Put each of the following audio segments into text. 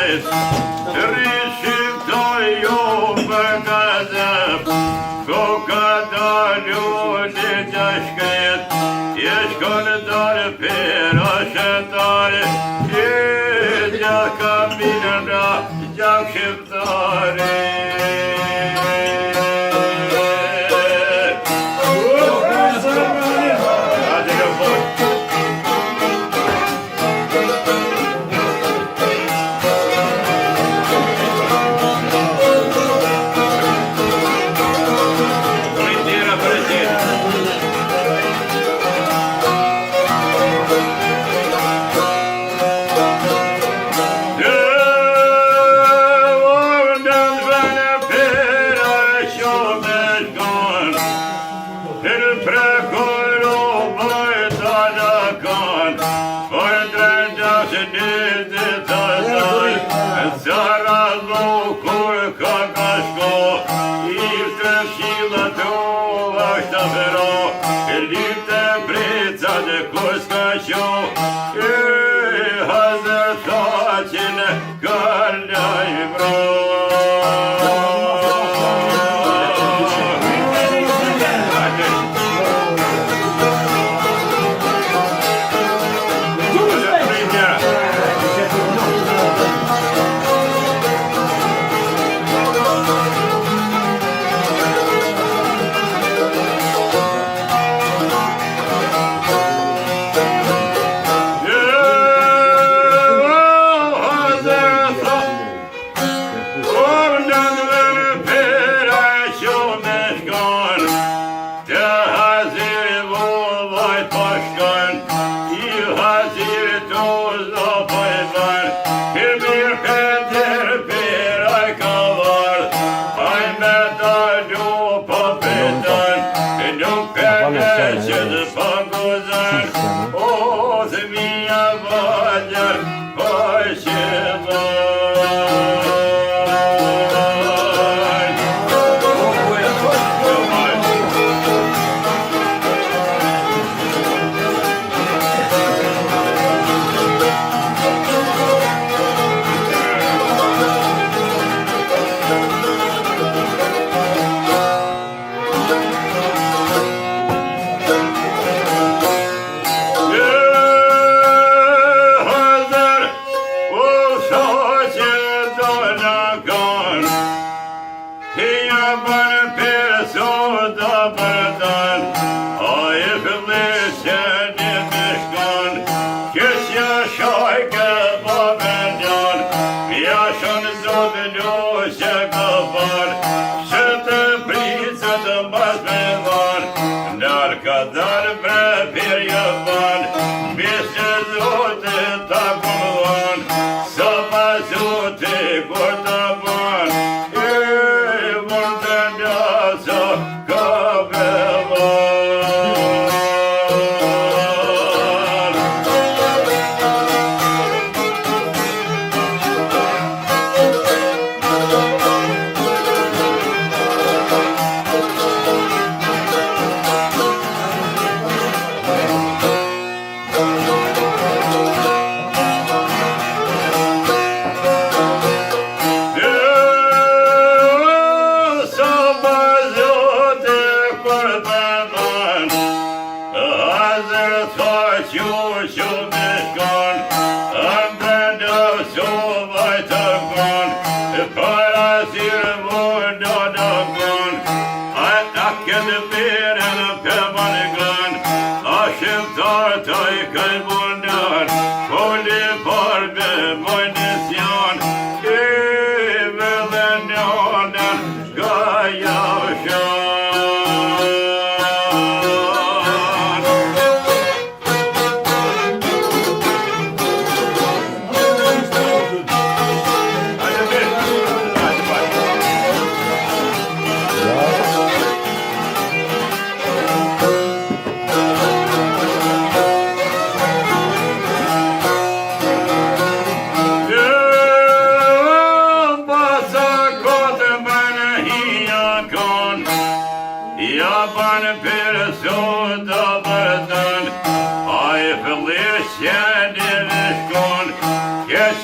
shkajt, rishim të jo për gazep, ko ka dalu një të shkajt, je shkonë dore për ashetare, je gjak kaminën ra, gjak shqiptare.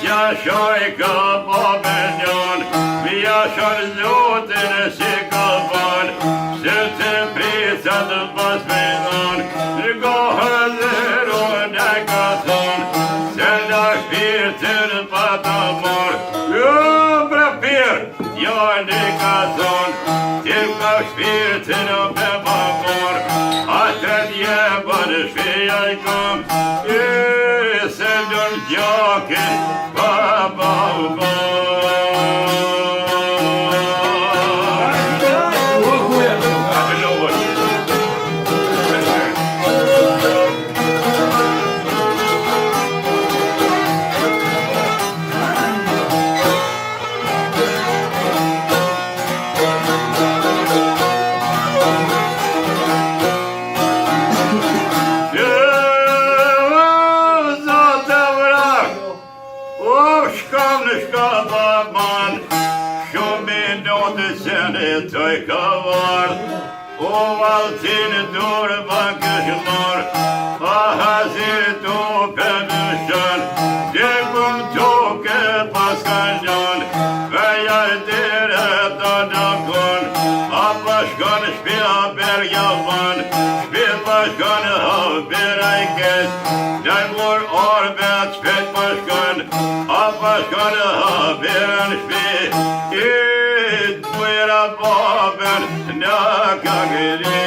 Yes, shoj ka babeljon, via shoj zotin si ka ban, se të prisat pas me dhan, gohën dhe rone ka thon, se da shpirtin pa ta mor, bre pir, jo ne ka thon, tim ka shpirtin pe pa mor, atë djebën shpia I kam, se dën gjakin pa pa pa. Toj ka varë, o valtin dorë bakësh marë, a hazir to për në shënë, dhe këm toke pas kanë gjënë, veja e dire të dëkon, a pashkan shpia berja vanë, shpia pashkan habira I kesh, dhe mor orbet shpet pashkan, a pashkan habira në shpi, Babel nakagiri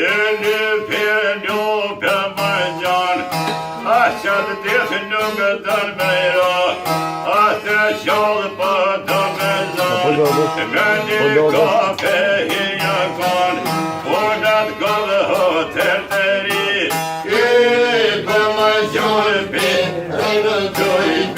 Në për një për më gjanë Aqë të të nuk të nëmëra Atë qallë për të me zanë Me një kafe i një kanë Por në të këllë hotër të ri I për më gjanë për e në të i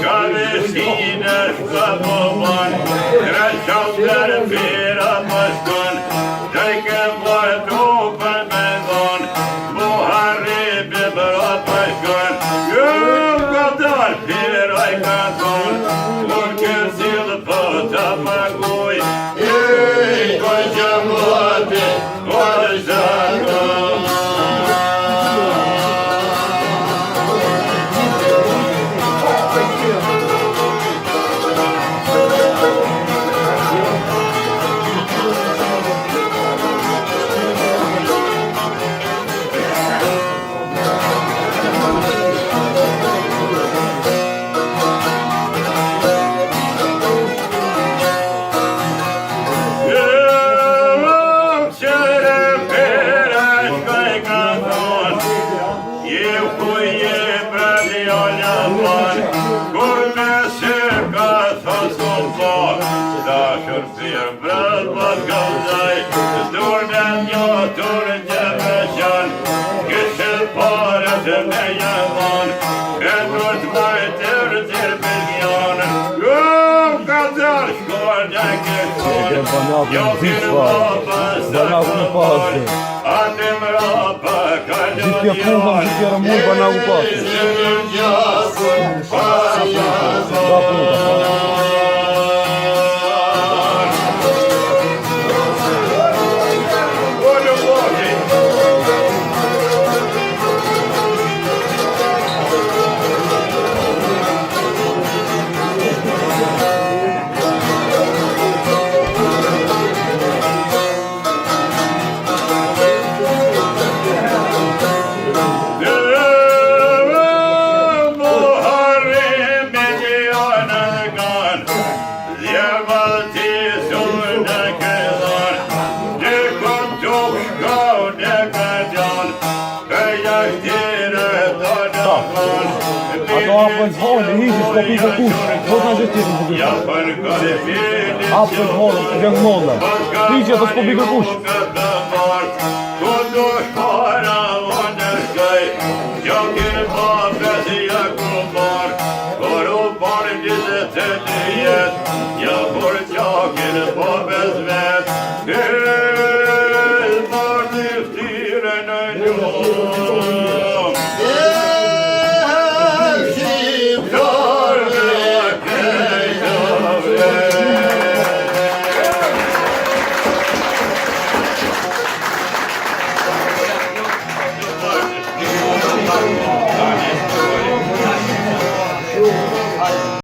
Ka vestiner ka boban Rëqallër pira pashkon Dajke vare topën me dhon Buhari bibra pashkon Jëm ka dar pira I ka thon Kur kësil për të paguj I koj që mëti Koj zakon Banako në pasë Gjithja puna, gjithja rëmuj, banako pasë Apën të holë, hiqë s'ka pikë kush, do të në gjithë të gjithë. Apën të holë, gjëngë mollë, hiqë të s'ka pikë kush.